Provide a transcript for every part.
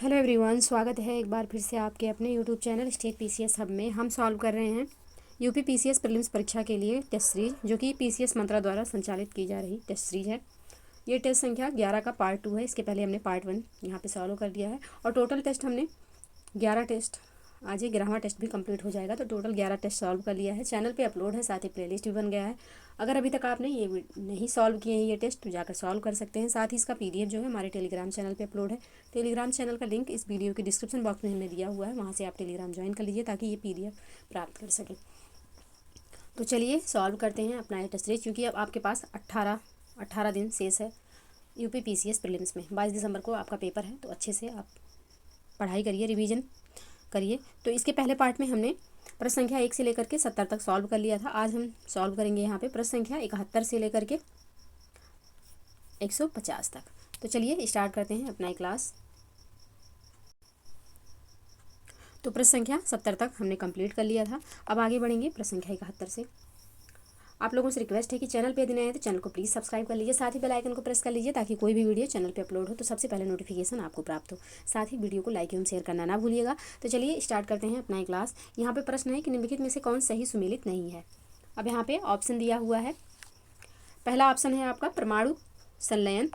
Hello everyone, स्वागत है एक बार फिर से आपके अपने YouTube channel state PCS hub में। हम सॉल्व कर रहे हैं यूपी पीसीएस प्रीलिम्स परीक्षा के लिए टेस्ट सीरीज, जो कि पीसीएस मंत्रा द्वारा संचालित की जा रही टेस्ट सीरीज है। ये टेस्ट संख्या 11 का पार्ट 2 है। इसके पहले हमने पार्ट 1 यहाँ पे सॉल्व कर दिया है और टोटल टेस्ट हमने 11 टेस्ट, आज ये 11वां टेस्ट भी कंप्लीट हो जाएगा, तो टोटल 11 टेस्ट सॉल्व कर लिया है। चैनल पे अपलोड है, साथ ही प्लेलिस्ट भी बन गया है। अगर अभी तक आपने ये नहीं सॉल्व किए हैं ये टेस्ट, तो जाकर सॉल्व कर सकते हैं। साथ ही इसका पीडीएफ जो है हमारे टेलीग्राम चैनल पे अपलोड है। टेलीग्राम चैनल का लिंक इस वीडियो के डिस्क्रिप्शन बॉक्स में हमने दिया हुआ है, वहाँ से आप टेलीग्राम ज्वाइन कर लीजिए ताकि ये पीडीएफ प्राप्त कर सकें। तो चलिए सॉल्व करते हैं अपना ये टेस्ट सीरीज, क्योंकि अब आपके पास 18 दिन शेष है यूपी पीसीएस प्रीलिम्स में। 22 दिसंबर को आपका पेपर है, तो अच्छे से आप पढ़ाई करिए, रिवीजन करिए। तो इसके पहले पार्ट में हमने प्रश्न संख्या 1 से लेकर के 70 तक सॉल्व कर लिया था। आज हम सॉल्व करेंगे यहाँ पे प्रश्न संख्या 71 से लेकर के 150 तक। तो चलिए स्टार्ट करते हैं अपना क्लास। तो प्रश्न संख्या 70 तक हमने कंप्लीट कर लिया था। अब आगे बढ़ेंगे प्रश्न संख्या 71 से। आप लोगों से रिक्वेस्ट है कि चैनल पे यदि नए हैं तो चैनल को प्लीज़ सब्सक्राइब कर लीजिए, साथ ही बेल आइकन को प्रेस कर लीजिए ताकि कोई भी वीडियो चैनल पे अपलोड हो तो सबसे पहले नोटिफिकेशन आपको प्राप्त हो। साथ ही वीडियो को लाइक एवं शेयर करना ना भूलिएगा। तो चलिए स्टार्ट करते हैं अपना क्लास। यहाँ पे प्रश्न है कि निम्नलिखित में से कौन सही सुमेलित नहीं है। अब यहाँ पे ऑप्शन दिया हुआ है। पहला ऑप्शन है आपका परमाणु संलयन।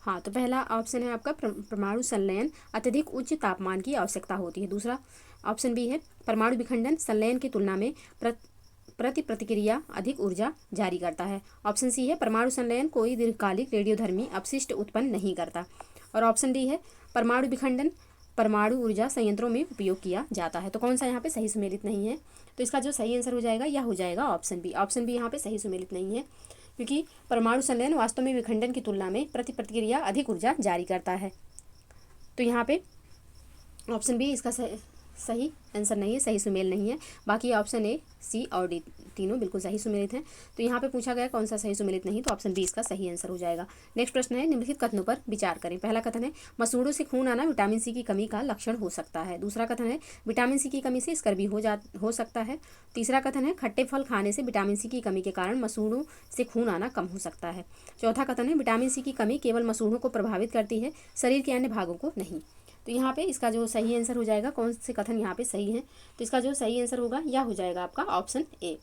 हाँ, तो पहला ऑप्शन है आपका परमाणु संलयन अत्यधिक उच्च तापमान की आवश्यकता होती है। दूसरा ऑप्शन बी है परमाणु विखंडन संलयन की तुलना में प्रतिक्रिया अधिक ऊर्जा जारी करता है। ऑप्शन सी है परमाणु संलयन कोई दीर्घकालिक रेडियोधर्मी अपशिष्ट उत्पन्न नहीं करता। और ऑप्शन डी है परमाणु विखंडन परमाणु ऊर्जा संयंत्रों में उपयोग किया जाता है। तो कौन सा यहाँ पे सही सुमेलित नहीं है? तो इसका जो सही आंसर हो जाएगा यह हो जाएगा ऑप्शन बी। ऑप्शन बी यहाँ पे सही सुमेलित नहीं है, क्योंकि परमाणु संलयन वास्तव में विखंडन की तुलना में प्रतिक्रिया अधिक ऊर्जा जारी करता है। तो यहाँ पे ऑप्शन बी इसका सही आंसर नहीं है, सही सुमेल नहीं है। बाकी ऑप्शन ए, सी और डी तीनों बिल्कुल सही सुमेलित हैं। तो यहाँ पे पूछा गया कौन सा सही सुमेलित नहीं, तो ऑप्शन बी इसका सही आंसर हो जाएगा। नेक्स्ट प्रश्न है निम्नलिखित कथनों पर विचार करें। पहला कथन है मसूड़ों से खून आना विटामिन सी की कमी का लक्षण हो सकता है। दूसरा कथन है विटामिन सी की कमी से स्कर्वी हो सकता है। तीसरा कथन है खट्टे फल खाने से विटामिन सी की कमी के कारण मसूड़ों से खून आना कम हो सकता है। चौथा कथन है विटामिन सी की कमी केवल मसूड़ों को प्रभावित करती है, शरीर के अन्य भागों को नहीं। तो यहाँ पे इसका जो सही आंसर हो जाएगा, कौन से कथन यहाँ पे सही है, तो इसका जो सही आंसर होगा यह हो जाएगा आपका ऑप्शन ए।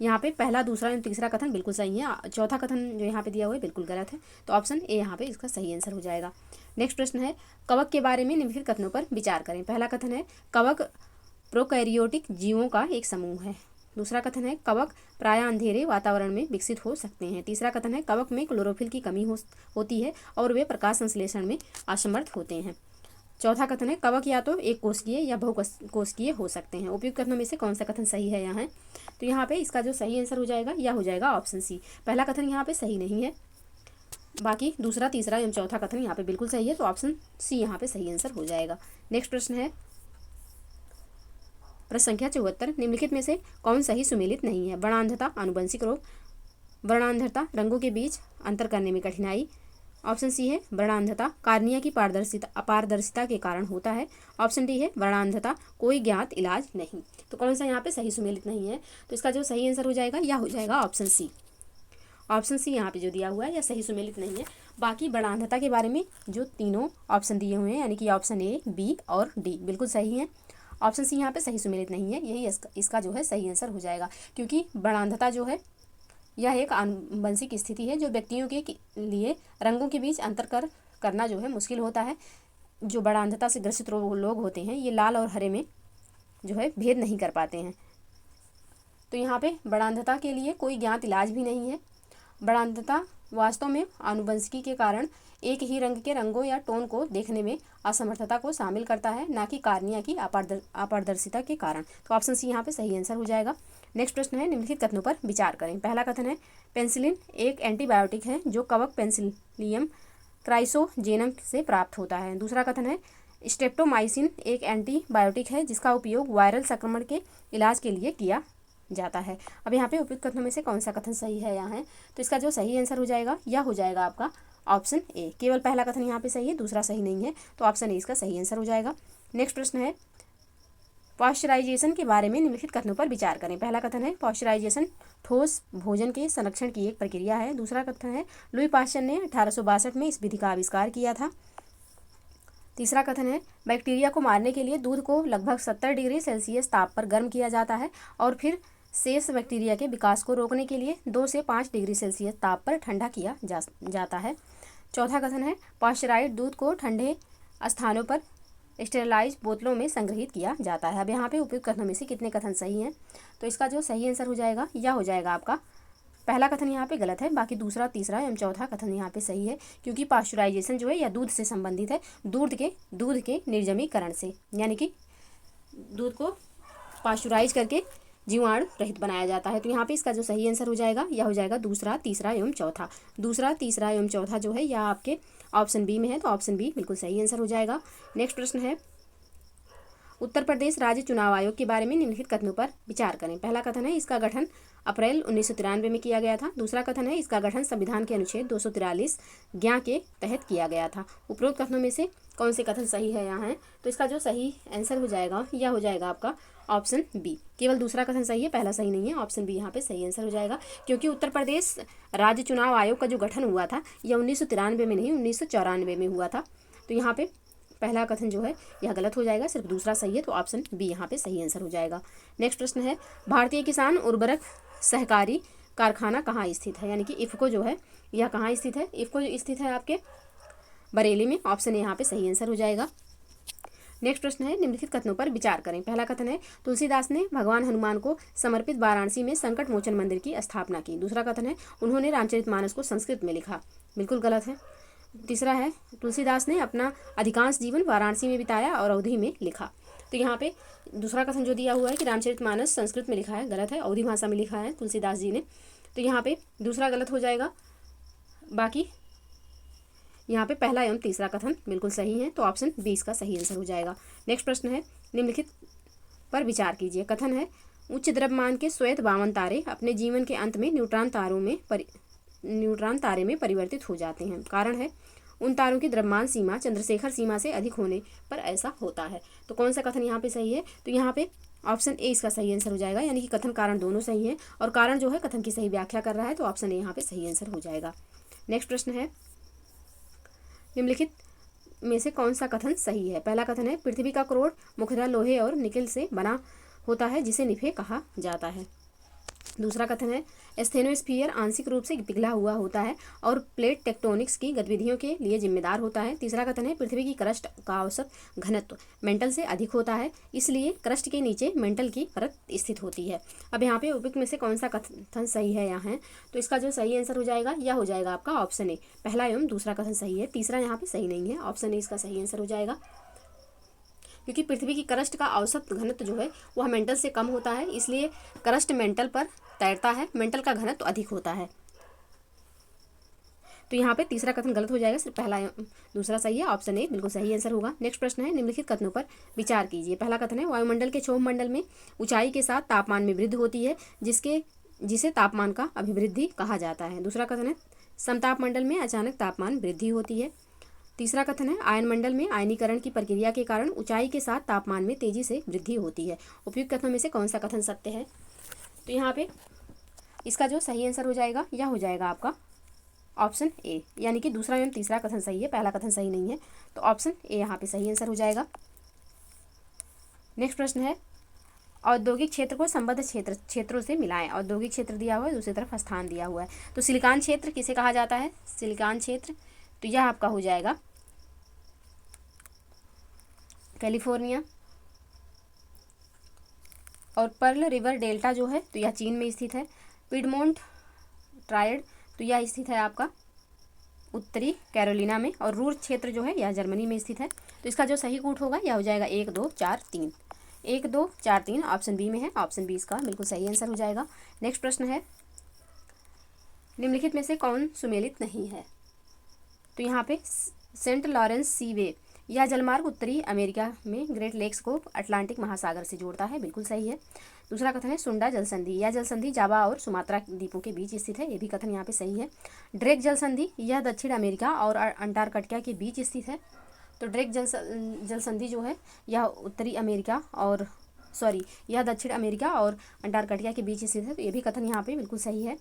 यहाँ पे पहला, दूसरा एवं तीसरा कथन बिल्कुल सही है। चौथा कथन जो यहाँ पे दिया हुआ है बिल्कुल गलत है। तो ऑप्शन ए यहाँ पे इसका सही आंसर हो जाएगा। नेक्स्ट प्रश्न है कवक के बारे में निम्नलिखित कथनों पर विचार करें। पहला कथन है कवक प्रोकैरियोटिक जीवों का एक समूह है। दूसरा कथन है कवक प्रायः अंधेरे वातावरण में विकसित हो सकते हैं। तीसरा कथन है कवक में क्लोरोफिल की कमी होती है और वे प्रकाश संश्लेषण में असमर्थ होते हैं। चौथा कथन है कवक या तो एक कोशिकीय या बहुकोशिकीय हो सकते हैं। उपयुक्त कथनों में से कौन सा कथन सही है यहाँ? तो यहाँ पे इसका जो सही आंसर हो जाएगा यह हो जाएगा ऑप्शन सी। पहला कथन यहाँ पे सही नहीं है, बाकी दूसरा, तीसरा एवं चौथा कथन यहाँ पे बिल्कुल सही है। तो ऑप्शन सी यहाँ पे सही आंसर हो जाएगा। नेक्स्ट प्रश्न है प्रश्न संख्या 74 निम्नलिखित में से कौन सही सुमेलित नहीं है। वर्णांधता आनुवंशिक रोग। वर्णांधता रंगों के बीच अंतर करने में कठिनाई। ऑप्शन सी है वर्णांधता कार्निया की अपारदर्शिता के कारण होता है। ऑप्शन डी है वर्णांधता कोई ज्ञात इलाज नहीं। तो कौन सा यहाँ पे सही सुमेलित नहीं है, तो इसका जो सही आंसर हो जाएगा यह हो जाएगा ऑप्शन सी। ऑप्शन सी यहाँ पे जो दिया हुआ है यह सही सुमेलित नहीं है। बाकी वर्णांधता के बारे में जो तीनों ऑप्शन दिए हुए हैं, यानी कि ऑप्शन ए, बी और डी बिल्कुल सही है। ऑप्शन सी यहाँ पे सही सुमेलित नहीं है, यही इसका जो है सही आंसर हो जाएगा, क्योंकि वर्णांधता जो है यह एक आनुवंशिक स्थिति है जो व्यक्तियों के लिए रंगों के बीच अंतर करना जो है मुश्किल होता है। जो वर्णांधता से ग्रसित लोग होते हैं ये लाल और हरे में जो है भेद नहीं कर पाते हैं। तो यहाँ पे वर्णांधता के लिए कोई ज्ञात इलाज भी नहीं है। वर्णांधता वास्तव में आनुवंशिकी के कारण एक ही रंग के रंगों या टोन को देखने में असमर्थता को शामिल करता है, ना कि कार्निया की अपारदर्शिता के कारण। तो ऑप्शन सी यहाँ पे सही आंसर हो जाएगा। नेक्स्ट प्रश्न है निम्नलिखित कथनों पर विचार करें। पहला कथन है पेनिसिलिन एक एंटीबायोटिक है जो कवक पेनिसिलियम क्राइसोजेनम से प्राप्त होता है। दूसरा कथन है स्ट्रेप्टोमाइसिन एक एंटीबायोटिक है जिसका उपयोग वायरल संक्रमण के इलाज के लिए किया जाता है। अब यहाँ पे उपयुक्त कथनों में से कौन सा कथन सही है यहाँ है, तो इसका जो सही आंसर हो जाएगा यह हो जाएगा आपका ऑप्शन ए। केवल पहला कथन यहाँ पे सही है, दूसरा सही नहीं है, तो ऑप्शन ए इसका सही आंसर हो जाएगा। नेक्स्ट प्रश्न है पॉस्चराइजेशन के बारे में निम्नलिखित कथनों पर विचार करें। पहला कथन है पॉस्चराइजेशन ठोस भोजन के संरक्षण की एक प्रक्रिया है। दूसरा कथन है लुई पाश्चर ने 1862 में इस विधि का आविष्कार किया था। तीसरा कथन है बैक्टीरिया को मारने के लिए दूध को लगभग 70 डिग्री सेल्सियस ताप पर गर्म किया जाता है और फिर शेष बैक्टीरिया के विकास को रोकने के लिए 2 से 5 डिग्री सेल्सियस ताप पर ठंडा किया जाता है। चौथा कथन है पॉस्चराइज्ड दूध को ठंडे स्थानों पर स्टेरलाइज बोतलों में संग्रहित किया जाता है। अब यहाँ पे उपयुक्त कथनों में से कितने कथन सही हैं? तो इसका जो सही आंसर हो जाएगा यह हो जाएगा आपका पहला कथन यहाँ पे गलत है, बाकी दूसरा, तीसरा एवं चौथा कथन यहाँ पे सही है, क्योंकि पाश्चराइजेशन जो है यह दूध से संबंधित है, दूध के निर्जमीकरण से, यानी कि दूध को पाश्चराइज करके जीवाणु रहित बनाया जाता है। तो यहाँ पे इसका जो सही आंसर हो जाएगा यह हो जाएगा दूसरा, तीसरा एवं चौथा। दूसरा, तीसरा एवं चौथा जो है यह आपके ऑप्शन बी में है, तो ऑप्शन बी बिल्कुल सही आंसर हो जाएगा। नेक्स्ट प्रश्न है उत्तर प्रदेश राज्य चुनाव आयोग के बारे में निम्नलिखित कथनों पर विचार करें। पहला कथन है इसका गठन अप्रैल 1993 में किया गया था। दूसरा कथन है इसका गठन संविधान के अनुच्छेद 243 ज्ञा के तहत किया गया था। उपरोक्त कथनों में से कौन से कथन सही है यहाँ है? तो इसका जो सही आंसर हो जाएगा यह हो जाएगा आपका ऑप्शन बी। केवल दूसरा कथन सही है, पहला सही नहीं है। ऑप्शन बी यहाँ पे सही आंसर हो जाएगा, क्योंकि उत्तर प्रदेश राज्य चुनाव आयोग का जो गठन हुआ था यह 1993 में नहीं 1994 में हुआ था। तो यहाँ पे पहला कथन जो है यह गलत हो जाएगा, सिर्फ दूसरा सही है, तो ऑप्शन बी यहाँ पे सही आंसर हो जाएगा। नेक्स्ट प्रश्न है भारतीय किसान उर्वरक सहकारी कारखाना कहाँ स्थित है? यानी कि इफ़को जो है यह कहाँ स्थित है? इफ़को जो स्थित है आपके बरेली में। ऑप्शन ए यहाँ पे सही आंसर हो जाएगा। नेक्स्ट प्रश्न है निम्नलिखित कथनों पर विचार करें। पहला कथन है तुलसीदास ने भगवान हनुमान को समर्पित वाराणसी में संकट मोचन मंदिर की स्थापना की। दूसरा कथन है उन्होंने रामचरितमानस को संस्कृत में लिखा। बिल्कुल गलत है। तीसरा है तुलसीदास ने अपना अधिकांश जीवन वाराणसी में बिताया और अवधि में लिखा। तो यहाँ पे दूसरा कथन जो दिया हुआ है कि रामचरितमानस संस्कृत में लिखा है, गलत है, अवधि भाषा में लिखा है तुलसीदास जी ने। तो यहाँ पे दूसरा गलत हो जाएगा, बाकी यहाँ पे पहला एवं तीसरा कथन बिल्कुल सही है, तो ऑप्शन 20 का सही आंसर हो जाएगा। नेक्स्ट प्रश्न है निम्नलिखित पर विचार कीजिए। कथन है उच्च द्रव्यमान के श्वेत 52 तारे अपने जीवन के अंत में न्यूट्रॉन तारे में परिवर्तित हो जाते हैं। कारण है उन तारों की द्रव्यमान सीमा चंद्रशेखर सीमा से अधिक होने पर ऐसा होता है। तो कौन सा कथन यहाँ पे सही है? तो यहाँ पे ऑप्शन ए इसका सही आंसर हो जाएगा, यानी कि कथन कारण दोनों सही हैं और कारण जो है कथन की सही व्याख्या कर रहा है, तो ऑप्शन ए यहाँ पे सही आंसर हो जाएगा। नेक्स्ट प्रश्न है निम्नलिखित में से कौन सा कथन सही है? पहला कथन है पृथ्वी का क्रोड मुख्यतः लोहे और निकेल से बना होता है जिसे निफे कहा जाता है। दूसरा कथन है एस्थेनोस्फीयर आंशिक रूप से पिघला हुआ होता है और प्लेट टेक्टोनिक्स की गतिविधियों के लिए जिम्मेदार होता है। तीसरा कथन है पृथ्वी की क्रस्ट का औसत घनत्व मेंटल से अधिक होता है, इसलिए क्रस्ट के नीचे मेंटल की परत स्थित होती है। अब यहाँ पे उपयुक्त में से कौन सा कथन सही है यहाँ है? तो इसका जो सही आंसर हो जाएगा यह हो जाएगा आपका ऑप्शन ए। पहला एवं दूसरा कथन सही है, तीसरा यहाँ पे सही नहीं है। ऑप्शन ए इसका सही आंसर हो जाएगा, क्योंकि पृथ्वी की क्रस्ट का औसत घनत्व जो है वह मेंटल से कम होता है, इसलिए क्रस्ट मेंटल पर तैरता है, मेंटल का घनत्व अधिक होता है। तो यहाँ पे तीसरा कथन गलत हो जाएगा, सिर्फ पहला दूसरा सही है। ऑप्शन ए बिल्कुल सही आंसर होगा। नेक्स्ट प्रश्न है निम्नलिखित कथनों पर विचार कीजिए। पहला कथन है वायुमंडल के क्षोभ मंडल में ऊंचाई के साथ तापमान में वृद्धि होती है जिसे तापमान का अभिवृद्धि कहा जाता है। दूसरा कथन है समताप मंडल में अचानक तापमान वृद्धि होती है। तीसरा कथन है आयन मंडल में आयनीकरण की प्रक्रिया के कारण ऊंचाई के साथ तापमान में तेजी से वृद्धि होती है। उपयुक्त कथनों में से कौन सा कथन सत्य है? तो यहाँ पे इसका जो सही आंसर हो जाएगा यह हो जाएगा आपका ऑप्शन ए, यानी कि दूसरा एवं तीसरा कथन सही है, पहला कथन सही नहीं है, तो ऑप्शन ए यहाँ पे सही आंसर हो जाएगा। नेक्स्ट प्रश्न है औद्योगिक क्षेत्र को संबद्ध क्षेत्रों से मिलाएं। औद्योगिक क्षेत्र दिया हुआ है, दूसरी तरफ स्थान दिया हुआ है। तो सिलिकॉन क्षेत्र किसे कहा जाता है? सिलिकॉन क्षेत्र, तो यह आपका हो जाएगा कैलिफोर्निया। और पर्ल रिवर डेल्टा जो है तो यह चीन में स्थित है। पिडमोंट ट्रायड तो यह स्थित है आपका उत्तरी कैरोलिना में। और रूर क्षेत्र जो है यह जर्मनी में स्थित है। तो इसका जो सही कूट होगा यह हो जाएगा 1 2 4 3, 1 2 4 3 ऑप्शन बी में है। ऑप्शन बी इसका बिल्कुल सही आंसर हो जाएगा। नेक्स्ट प्रश्न है निम्नलिखित में से कौन सुमेलित नहीं है? तो यहाँ पे सेंट लॉरेंस सीवे यह जलमार्ग उत्तरी अमेरिका में ग्रेट लेक्स को अटलांटिक महासागर से जोड़ता है। बिल्कुल सही है। दूसरा कथन है सुंडा जलसंधि, यह जलसंधि जावा और सुमात्रा द्वीपों के बीच स्थित है। ये भी कथन यहाँ पे सही है। ड्रेक जलसंधि यह दक्षिण अमेरिका और अंटार्कटिका के बीच स्थित है। तो ड्रेक जलसंधि जो है यह उत्तरी अमेरिका और सॉरी, यह दक्षिण अमेरिका और अंटार्कटिका के बीच स्थित है। तो ये भी कथन यहाँ पे बिल्कुल सही है।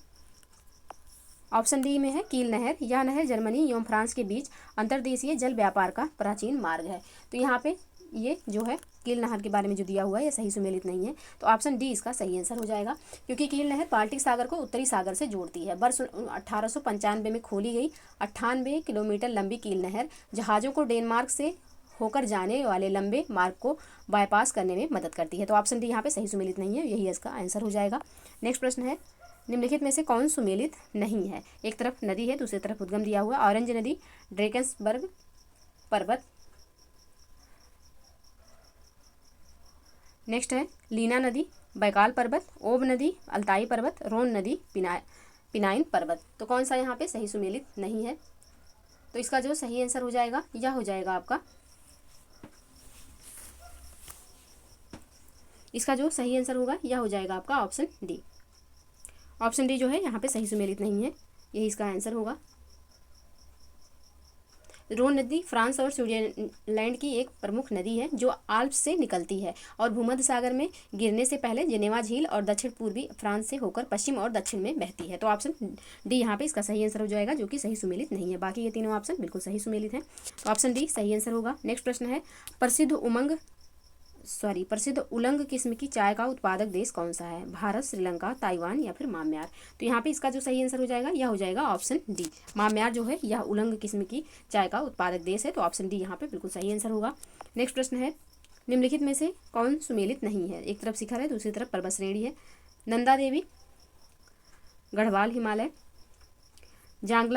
ऑप्शन डी में है कील नहर। यह नहर जर्मनी एवं फ्रांस के बीच अंतर्देशीय जल व्यापार का प्राचीन मार्ग है। तो यहाँ पे ये जो है कील नहर के बारे में जो दिया हुआ है ये सही सुमेलित नहीं है। तो ऑप्शन डी इसका सही आंसर हो जाएगा, क्योंकि कील नहर बाल्टिक सागर को उत्तरी सागर से जोड़ती है। वर्ष 1895 में खोली गई 98 किलोमीटर लंबी कील नहर जहाज़ों को डेनमार्क से होकर जाने वाले लंबे मार्ग को बाईपास करने में मदद करती है। तो ऑप्शन डी यहाँ पे सही सुमेलित नहीं है, यही इसका आंसर हो जाएगा। नेक्स्ट प्रश्न है, निम्नलिखित में से कौन सुमेलित नहीं है? एक तरफ नदी है, दूसरी तरफ उद्गम दिया हुआ। ऑरेंज नदी, ड्रेकेंसबर्ग पर्वत, नेक्स्ट है लीना नदी, बैकाल पर्वत, ओब नदी, अल्ताई पर्वत, रोन नदी, पिनाइन पर्वत। तो कौन सा यहाँ पे सही सुमेलित नहीं है? तो इसका जो सही आंसर हो जाएगा यह हो जाएगा आपका, इसका जो सही आंसर होगा यह हो जाएगा आपका ऑप्शन डी। ऑप्शन डी जो है यहाँ पे सही सुमेलित नहीं है, यही इसका आंसर होगा। रोन नदी फ्रांस और स्विट्जरलैंड की एक प्रमुख नदी है जो आल्प्स से निकलती है और भूमध्य सागर में गिरने से पहले जेनेवा झील और दक्षिण पूर्वी फ्रांस से होकर पश्चिम और दक्षिण में बहती है। तो ऑप्शन डी यहाँ पे इसका सही आंसर हो जाएगा, जो कि सही सुमेलित नहीं है। बाकी ये तीनों ऑप्शन बिल्कुल सही सुमेलित हैं। तो ऑप्शन डी सही आंसर होगा। नेक्स्ट प्रश्न है, प्रसिद्ध उलंग किस्म की चाय का उत्पादक देश कौन सा है? भारत, श्रीलंका, ताइवान या फिर म्यांमार। तो यहाँ पे इसका जो सही आंसर हो जाएगा यह हो जाएगा ऑप्शन डी। म्यांमार जो है यह उलंग किस्म की चाय का उत्पादक देश है। तो ऑप्शन डी यहाँ पे बिल्कुल सही आंसर होगा। नेक्स्ट प्रश्न है, निम्नलिखित में से कौन सुमेलित नहीं है? एक तरफ शिखर है, दूसरी तरफ पर्वत श्रेणी है। नंदा देवी, गढ़वाल हिमालय, जांग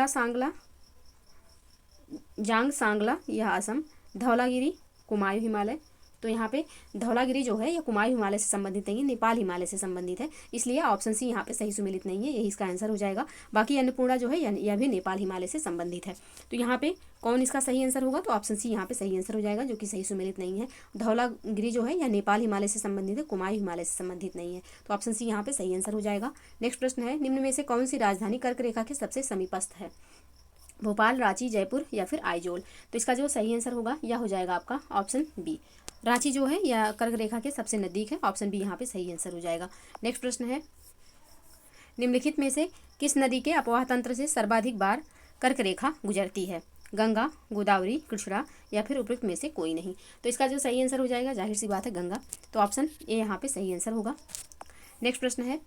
सांगला यह असम, धौलागिरी, कुमायूं हिमालय। तो यहाँ पे धौलागिरी जो है यह कुमायूं हिमालय से संबंधित नहीं है, नेपाल हिमालय से संबंधित है, इसलिए ऑप्शन सी यहाँ पे सही सुमेलित नहीं है, यही इसका आंसर हो जाएगा। बाकी अन्नपूर्णा जो है यह भी नेपाल हिमालय से संबंधित है। तो यहाँ पे कौन इसका सही आंसर होगा? तो ऑप्शन सी यहाँ पे सही आंसर हो जाएगा, जो कि सही सुमेलित नहीं है। धौलागिरी जो है यह नेपाल हिमालय से संबंधित है, कुमायूं हिमालय से संबंधित नहीं है। तो ऑप्शन सी यहाँ पे सही आंसर हो जाएगा। नेक्स्ट प्रश्न है, निम्न में से कौन सी राजधानी कर्क रेखा के सबसे समीपस्थ है? भोपाल, रांची, जयपुर या फिर आइजोल। तो इसका जो सही आंसर होगा यह हो जाएगा आपका ऑप्शन बी। रांची जो है यह कर्क रेखा के सबसे नज़दीक है, ऑप्शन बी यहाँ पे सही आंसर हो जाएगा। नेक्स्ट प्रश्न है, निम्नलिखित में से किस नदी के अपवाह तंत्र से सर्वाधिक बार कर्क रेखा गुजरती है? गंगा, गोदावरी, कृष्णा या फिर उपयुक्त में से कोई नहीं। तो इसका जो सही आंसर हो जाएगा, जाहिर सी बात है, गंगा। तो ऑप्शन ए यहाँ पे सही आंसर होगा। नेक्स्ट प्रश्न है,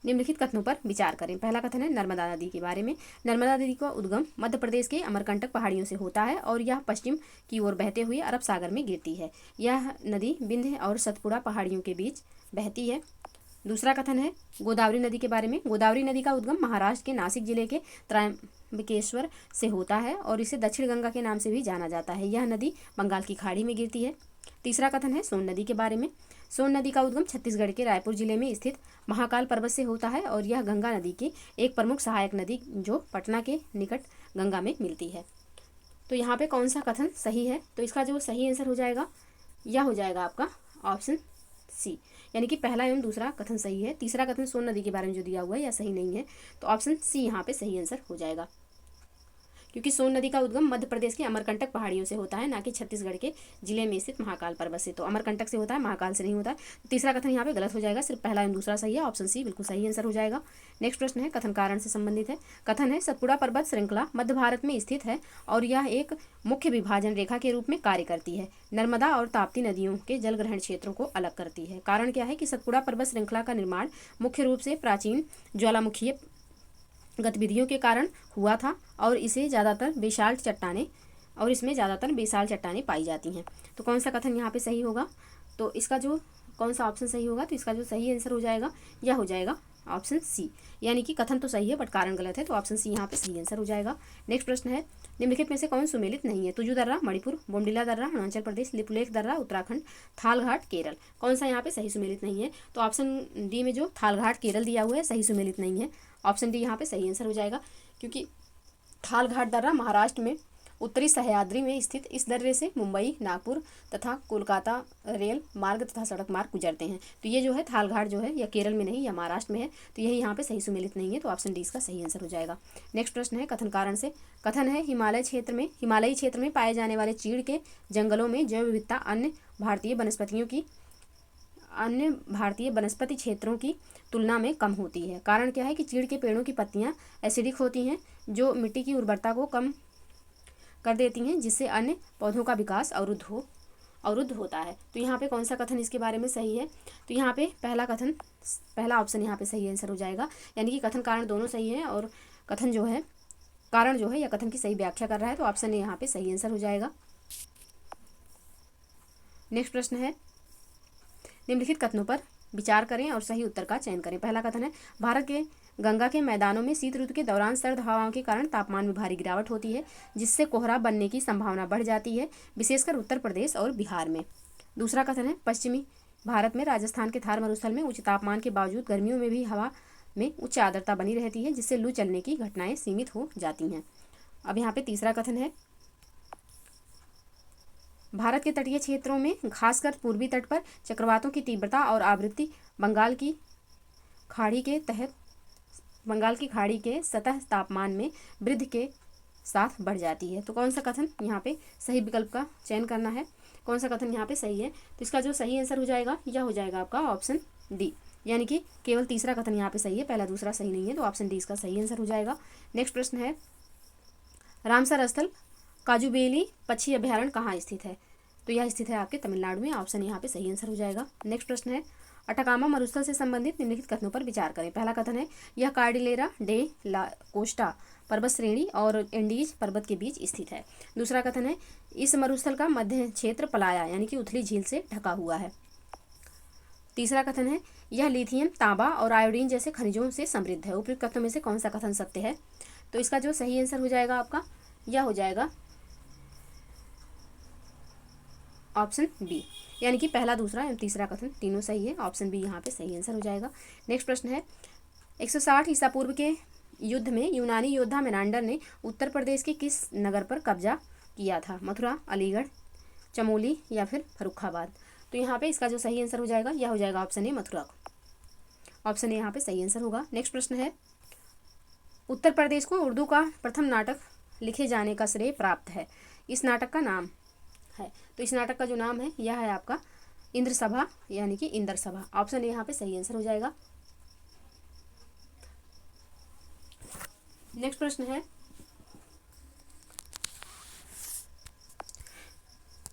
निम्नलिखित कथनों पर विचार करें। पहला कथन है नर्मदा नदी के बारे में। नर्मदा नदी का उद्गम मध्य प्रदेश के अमरकंटक पहाड़ियों से होता है और यह पश्चिम की ओर बहते हुए अरब सागर में गिरती है। यह नदी विंध्य और सतपुड़ा पहाड़ियों के बीच बहती है। दूसरा कथन है गोदावरी नदी के बारे में। गोदावरी नदी का उद्गम महाराष्ट्र के नासिक जिले के त्रयंबकेश्वर से होता है और इसे दक्षिण गंगा के नाम से भी जाना जाता है। यह नदी बंगाल की खाड़ी में गिरती है। तीसरा कथन है सोन नदी के बारे में। सोन नदी का उद्गम छत्तीसगढ़ के रायपुर जिले में स्थित महाकाल पर्वत से होता है और यह गंगा नदी की एक प्रमुख सहायक नदी जो पटना के निकट गंगा में मिलती है। तो यहाँ पे कौन सा कथन सही है? तो इसका जो सही आंसर हो जाएगा यह हो जाएगा आपका ऑप्शन सी, यानी कि पहला एवं दूसरा कथन सही है। तीसरा कथन सोन नदी के बारे में जो दिया हुआ है यह सही नहीं है। तो ऑप्शन सी यहाँ पे सही आंसर हो जाएगा, क्योंकि सोन नदी का उद्गम मध्य प्रदेश के अमरकंटक पहाड़ियों से होता है, ना कि छत्तीसगढ़ के जिले में स्थित महाकाल पर्वत से। तो अमरकंटक से होता है, महाकाल से नहीं होता है। तो तीसरा कथन यहाँ पे गलत हो जाएगा, सिर्फ पहला एवं दूसरा सही है। ऑप्शन सी बिल्कुल सही आंसर हो जाएगा। नेक्स्ट प्रश्न है कथन कारण से संबंधित है। कथन है सतपुड़ा पर्वत श्रृंखला मध्य भारत में स्थित है और यह एक मुख्य विभाजन रेखा के रूप में कार्य करती है। नर्मदा और ताप्ती नदियों के जलग्रहण क्षेत्रों को अलग करती है। कारण क्या है कि सतपुड़ा पर्वत श्रृंखला का निर्माण मुख्य रूप से प्राचीन ज्वालामुखीय गतिविधियों के कारण हुआ था और इसमें ज़्यादातर बेसाल्ट चट्टानें पाई जाती हैं। तो कौन सा कथन यहाँ पे सही होगा? तो इसका जो कौन सा ऑप्शन सही होगा? तो इसका जो सही आंसर हो जाएगा यह हो जाएगा ऑप्शन सी, यानी कि कथन तो सही है बट कारण गलत है। तो ऑप्शन सी यहाँ पे सही आंसर हो जाएगा। नेक्स्ट प्रश्न है निम्नलिखित में से कौन सुमेलित नहीं है? तुजू दर्रा मणिपुर, बोमडिला दर्रा अरुणाचल प्रदेश, लिपुलेख दर्रा उत्तराखंड, थालघाट केरल। कौन सा यहाँ पे सही सुमेलित नहीं है? तो ऑप्शन डी में जो थालघाट केरल दिया हुआ है सही सुमेलित नहीं है। ऑप्शन डी यहाँ पे सही आंसर हो जाएगा, क्योंकि थालघाट दर्रा महाराष्ट्र में उत्तरी सह्याद्री में स्थित इस दर्रे से मुंबई, नागपुर तथा कोलकाता रेल मार्ग तथा सड़क मार्ग गुजरते हैं। तो ये जो है थालघाट जो है यह केरल में नहीं, यह महाराष्ट्र में है। तो यही यहाँ पे सही सुमेलित नहीं है। तो ऑप्शन डी इसका सही आंसर हो जाएगा। नेक्स्ट प्रश्न है कथन कारण से। कथन है हिमालयी क्षेत्र में पाए जाने वाले चीड़ के जंगलों में जैव विविधता अन्य भारतीय वनस्पतियों की अन्य भारतीय वनस्पति क्षेत्रों की तुलना में कम होती है। कारण क्या है कि चीड़ के पेड़ों की पत्तियां एसिडिक होती हैं, जो मिट्टी की उर्वरता को कम कर देती हैं, जिससे अन्य पौधों का विकास अवरुद्ध होता है। तो यहाँ पे कौन सा कथन इसके बारे में सही है? तो यहाँ पे पहला ऑप्शन यहाँ पे सही आंसर हो जाएगा, यानी कि कथन कारण दोनों सही है और कथन जो है कारण जो है या कथन की सही व्याख्या कर रहा है, तो ऑप्शन ए यहाँ पे सही आंसर हो जाएगा। नेक्स्ट प्रश्न है, निम्नलिखित कथनों पर विचार करें और सही उत्तर का चयन करें। पहला कथन है, भारत के गंगा के मैदानों में शीत ऋतु के दौरान सर्द हवाओं के कारण तापमान में भारी गिरावट होती है, जिससे कोहरा बनने की संभावना बढ़ जाती है, विशेषकर उत्तर प्रदेश और बिहार में। दूसरा कथन है, पश्चिमी भारत में राजस्थान के थार मरुस्थल में उच्च तापमान के बावजूद गर्मियों में भी हवा में उच्च आर्द्रता बनी रहती है, जिससे लू चलने की घटनाएं सीमित हो जाती हैं। अब यहाँ पे तीसरा कथन है, भारत के तटीय क्षेत्रों में खासकर पूर्वी तट पर चक्रवातों की तीव्रता और आवृत्ति बंगाल की खाड़ी के सतह तापमान में वृद्धि के साथ बढ़ जाती है। तो कौन सा कथन यहाँ पे सही विकल्प का चयन करना है, कौन सा कथन यहाँ पे सही है? तो इसका जो सही आंसर हो जाएगा यह हो जाएगा आपका ऑप्शन डी, यानी कि केवल तीसरा कथन यहाँ पे सही है, पहला दूसरा सही नहीं है, तो ऑप्शन डी इसका सही आंसर हो जाएगा। नेक्स्ट प्रश्न है, रामसर स्थल काजुबेली पक्षी अभ्यारण्य कहाँ स्थित है? तो यह स्थित है आपके तमिलनाडु में, ऑप्शन यहाँ पे सही आंसर हो जाएगा। नेक्स्ट प्रश्न है, अटाकामा मरुस्थल से संबंधित निम्नलिखित कथनों पर विचार करें। पहला कथन है, यह कार्डिलेरा डे ला कोस्टा पर्वत श्रेणी और एंडीज पर्वत के बीच स्थित है। दूसरा कथन है, इस मरुस्थल का मध्य क्षेत्र पलाया यानी कि उथली झील से ढका हुआ है। तीसरा कथन है, यह लिथियम, तांबा और आयोडीन जैसे खनिजों से समृद्ध है। उपयुक्त कथनों में से कौन सा कथन सत्य है? तो इसका जो सही आंसर हो जाएगा आपका यह हो जाएगा ऑप्शन बी, यानी कि पहला दूसरा एवं तीसरा कथन तीनों सही है, ऑप्शन बी यहाँ पे सही आंसर हो जाएगा। नेक्स्ट प्रश्न है, 160 ईसा पूर्व के युद्ध में यूनानी योद्धा मेनांडर ने उत्तर प्रदेश के किस नगर पर कब्जा किया था? मथुरा, अलीगढ़, चमोली या फिर फर्रुखाबाद? तो यहाँ पे इसका जो सही आंसर हो जाएगा यह हो जाएगा option A, Mathura. Option A यहाँ पे सही आंसर होगा। नेक्स्ट प्रश्न है, उत्तर प्रदेश को उर्दू का प्रथम नाटक लिखे जाने का श्रेय प्राप्त है, इस नाटक का नाम है? तो इस नाटक का जो नाम है यह है आपका इंद्र सभा, यानी कि इंदर सभा। ऑप्शन ए यहाँ पे सही आंसर हो जाएगा। नेक्स्ट प्रश्न है,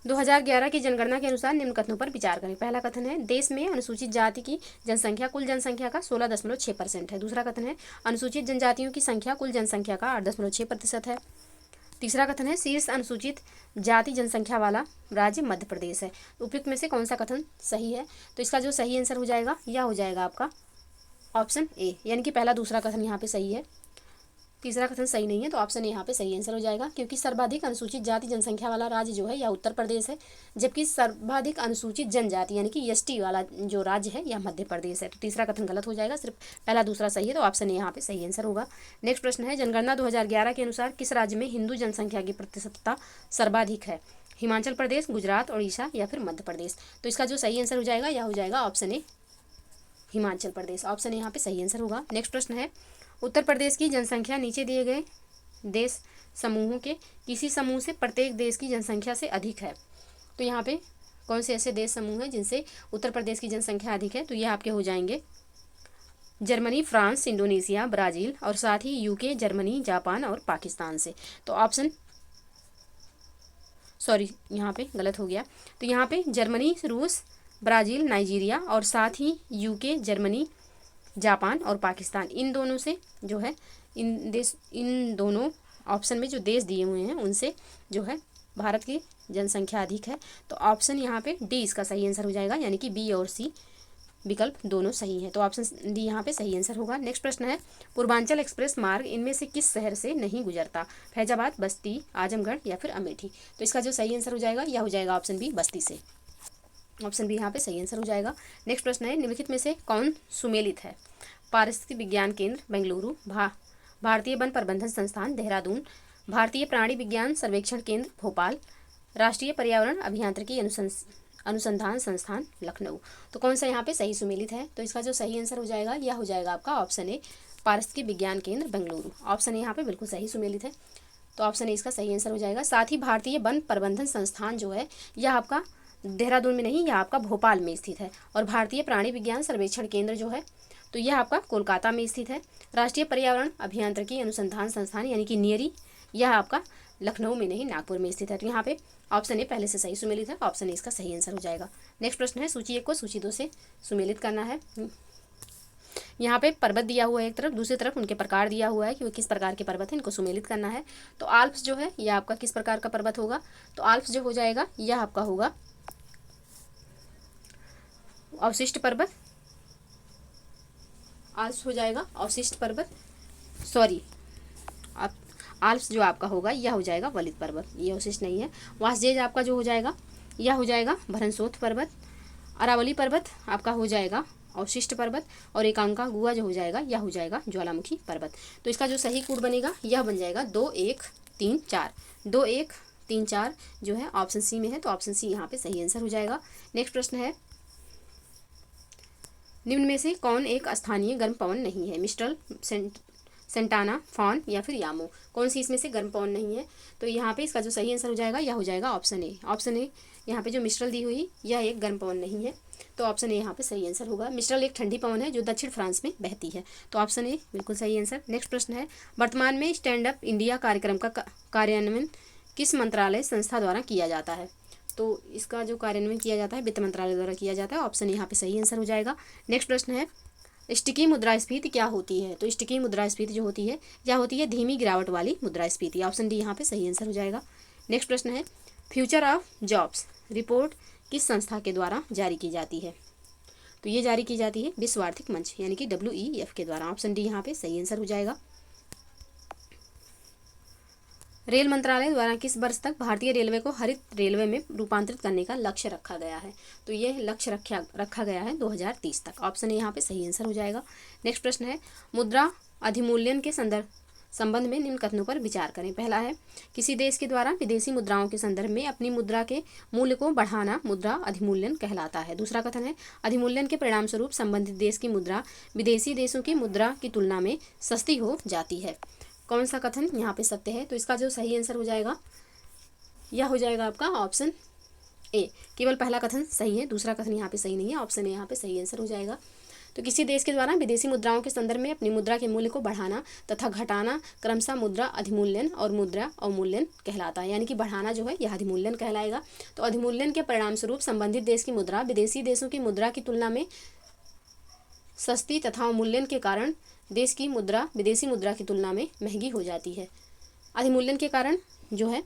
2011 की जनगणना के अनुसार निम्न कथनों पर विचार करें। पहला कथन है, देश में अनुसूचित जाति की जनसंख्या कुल जनसंख्या का 16.6% है। दूसरा कथन है, अनुसूचित जनजातियों की संख्या कुल जनसंख्या का 8.6% है। तीसरा कथन है, शीर्ष अनुसूचित जाति जनसंख्या वाला राज्य मध्य प्रदेश है। उपयुक्त में से कौन सा कथन सही है? तो इसका जो सही आंसर हो जाएगा यह हो जाएगा आपका ऑप्शन ए, यानी कि पहला दूसरा कथन यहाँ पे सही है, तीसरा कथन सही नहीं है, तो ऑप्शन ए यहाँ पे सही आंसर हो जाएगा। क्योंकि सर्वाधिक अनुसूचित जाति जनसंख्या वाला राज्य जो है यह उत्तर प्रदेश है, जबकि सर्वाधिक अनुसूचित जनजाति यानी कि एसटी वाला जो राज्य है यह मध्य प्रदेश है। तो तीसरा कथन गलत हो जाएगा, सिर्फ पहला दूसरा सही है, तो ऑप्शन ए यहाँ पे सही आंसर होगा। नेक्स्ट प्रश्न है, जनगणना 2011 के अनुसार किस राज्य में हिंदू जनसंख्या की प्रतिशतता सर्वाधिक है? हिमाचल प्रदेश, गुजरात, उड़ीसा या फिर मध्य प्रदेश? तो इसका जो सही आंसर हो जाएगा यह हो जाएगा option A, Himachal Pradesh. Option A यहाँ पे सही आंसर होगा। नेक्स्ट प्रश्न है, उत्तर प्रदेश की जनसंख्या नीचे दिए गए देश समूहों के किसी समूह से प्रत्येक देश की जनसंख्या से अधिक है? तो यहाँ पे कौन से ऐसे देश समूह हैं जिनसे उत्तर प्रदेश की जनसंख्या अधिक है? तो ये आपके हो जाएंगे जर्मनी, फ्रांस, इंडोनेशिया, ब्राज़ील और साथ ही यूके, जर्मनी, जापान और पाकिस्तान से। तो ऑप्शन यहाँ पे गलत हो गया। तो यहाँ पे जर्मनी, रूस, ब्राज़ील, नाइजीरिया और साथ ही यूके, जर्मनी, जापान और पाकिस्तान, इन दोनों से जो है इन दोनों ऑप्शन में जो देश दिए हुए हैं उनसे जो है भारत की जनसंख्या अधिक है। तो ऑप्शन यहाँ पे डी इसका सही आंसर हो जाएगा, यानी कि बी और सी विकल्प दोनों सही हैं, तो ऑप्शन डी यहाँ पे सही आंसर होगा। नेक्स्ट प्रश्न है, पूर्वांचल एक्सप्रेस मार्ग इनमें से किस शहर से नहीं गुजरता? फैजाबाद, बस्ती, आजमगढ़ या फिर अमेठी? तो इसका जो सही आंसर हो जाएगा यह हो जाएगा ऑप्शन बी, बस्ती से। ऑप्शन बी यहाँ पे सही आंसर हो जाएगा। नेक्स्ट प्रश्न है, निम्नलिखित में से कौन सुमेलित है? पारिस्थितिक विज्ञान केंद्र बेंगलुरु, भारतीय वन प्रबंधन संस्थान देहरादून, भारतीय प्राणी विज्ञान सर्वेक्षण केंद्र भोपाल, राष्ट्रीय पर्यावरण अभियांत्रिकी अनुसंधान संस्थान लखनऊ? तो कौन सा यहाँ पे सही सुमेलित है? तो इसका जो सही आंसर हो जाएगा यह हो जाएगा आपका ऑप्शन ए, पारिस्थितिक विज्ञान केंद्र बेंगलुरु। ऑप्शन ए यहाँ पे बिल्कुल सही सुमेलित है, तो ऑप्शन ए इसका सही आंसर हो जाएगा। साथ ही भारतीय वन प्रबंधन संस्थान जो है यह आपका देहरादून में नहीं, यह आपका भोपाल में स्थित है। और भारतीय प्राणी विज्ञान सर्वेक्षण केंद्र जो है तो यह आपका कोलकाता में स्थित है। राष्ट्रीय पर्यावरण अभियांत्रिकी अनुसंधान संस्थान यानी कि नियरी, यह आपका लखनऊ में नहीं नागपुर में स्थित है। तो यहाँ पे ऑप्शन ए पहले से सही सुमेलित है, ऑप्शन ए इसका सही आंसर हो जाएगा। नेक्स्ट प्रश्न है, सूची 1 को सूची 2 से सुमेलित करना है। यहाँ पे पर्वत दिया हुआ है एक तरफ, दूसरी तरफ उनके प्रकार दिया हुआ है कि वो किस प्रकार के पर्वत हैं, इनको सुमेलित करना है। तो आल्प्स जो है यह आपका किस प्रकार का पर्वत होगा, तो आल्प्स जो हो जाएगा यह आपका होगा अवशिष्ट पर्वत। आल्प्स हो जाएगा अवशिष्ट पर्वत, सॉरी आल्प्स जो आपका होगा यह हो जाएगा वलित पर्वत, ये अवशिष्ट नहीं है। वासजेज आपका जो हो जाएगा यह हो जाएगा भरनसोथ पर्वत। अरावली पर्वत आपका हो जाएगा अवशिष्ट पर्वत। और एकांका गुहा जो हो जाएगा यह हो जाएगा ज्वालामुखी पर्वत। तो इसका जो सही कोड बनेगा यह बन जाएगा 2 1 3 4। 2 1 3 4 जो है ऑप्शन सी में है, तो ऑप्शन सी यहाँ पे सही आंसर हो जाएगा। नेक्स्ट प्रश्न है, निम्न में से कौन एक स्थानीय गर्म पवन नहीं है, मिस्ट्रल, सेंटाना, फॉन या फिर यामो, कौन सी इसमें से गर्म पवन नहीं है। तो यहाँ पे इसका जो सही आंसर हो जाएगा यह हो जाएगा ऑप्शन ए। ऑप्शन ए यहाँ पे जो मिस्ट्रल दी हुई यह एक गर्म पवन नहीं है, तो ऑप्शन ए यहाँ पे सही आंसर होगा। मिस्ट्रल एक ठंडी पवन है जो दक्षिण फ्रांस में बहती है, तो ऑप्शन ए बिल्कुल सही आंसर। नेक्स्ट प्रश्न है, वर्तमान में स्टैंड अप इंडिया कार्यक्रम का कार्यान्वयन किस मंत्रालय संस्था द्वारा किया जाता है। तो इसका जो कार्यान्वयन किया जाता है वित्त मंत्रालय द्वारा किया जाता है, ऑप्शन यहाँ पे सही आंसर हो जाएगा। नेक्स्ट प्रश्न है, स्टिकी मुद्रास्फीति क्या होती है। तो स्टिकी मुद्रास्फीति जो होती है यह होती है धीमी गिरावट वाली मुद्रास्फीति, ऑप्शन डी यहाँ पे सही आंसर हो जाएगा। नेक्स्ट प्रश्न है, फ्यूचर ऑफ जॉब्स रिपोर्ट किस संस्था के द्वारा जारी की जाती है। तो ये जारी की जाती है विश्व आर्थिक मंच यानी कि WEF के द्वारा, ऑप्शन डी यहाँ पे सही आंसर हो जाएगा। रेल मंत्रालय द्वारा किस वर्ष तक भारतीय रेलवे को हरित रेलवे में रूपांतरित करने का लक्ष्य रखा गया है। तो यह लक्ष्य रखा गया है 2030 तक, ऑप्शन यहाँ पे सही आंसर हो जाएगा। नेक्स्ट प्रश्न है, मुद्रा अधिमूल्यन के संबंध में निम्न कथनों पर विचार करें। पहला है, किसी देश के द्वारा विदेशी मुद्राओं के संदर्भ में अपनी मुद्रा के मूल्य को बढ़ाना मुद्रा अधिमूल्यन कहलाता है। दूसरा कथन है, अधिमूल्यन के परिणाम स्वरूप संबंधित देश की मुद्रा विदेशी देशों की मुद्रा की तुलना में सस्ती हो जाती है। कौन सा कथन यहाँ पे सत्य है। तो इसका जो सही आंसर हो जाएगा यह हो जाएगा आपका ऑप्शन ए। केवल पहला कथन सही है, दूसरा कथन यहाँ पे सही नहीं है, ऑप्शन ए यहाँ पे सही आंसर हो जाएगा। तो किसी देश के द्वारा विदेशी मुद्राओं के संदर्भ में अपनी मुद्रा के मूल्य को बढ़ाना तथा घटाना क्रमशः मुद्रा अधिमूल्यन और मुद्रा अवमूल्यन कहलाता है, यानी कि बढ़ाना जो है यह अधिमूल्यन कहलाएगा। तो अधिमूल्यन के परिणाम स्वरूप संबंधित देश की मुद्रा विदेशी देशों की मुद्रा की तुलना में सस्ती तथा अवमूल्यन के कारण देश की मुद्रा विदेशी मुद्रा की तुलना में महंगी हो जाती है। अधिमूल्यन के कारण जो है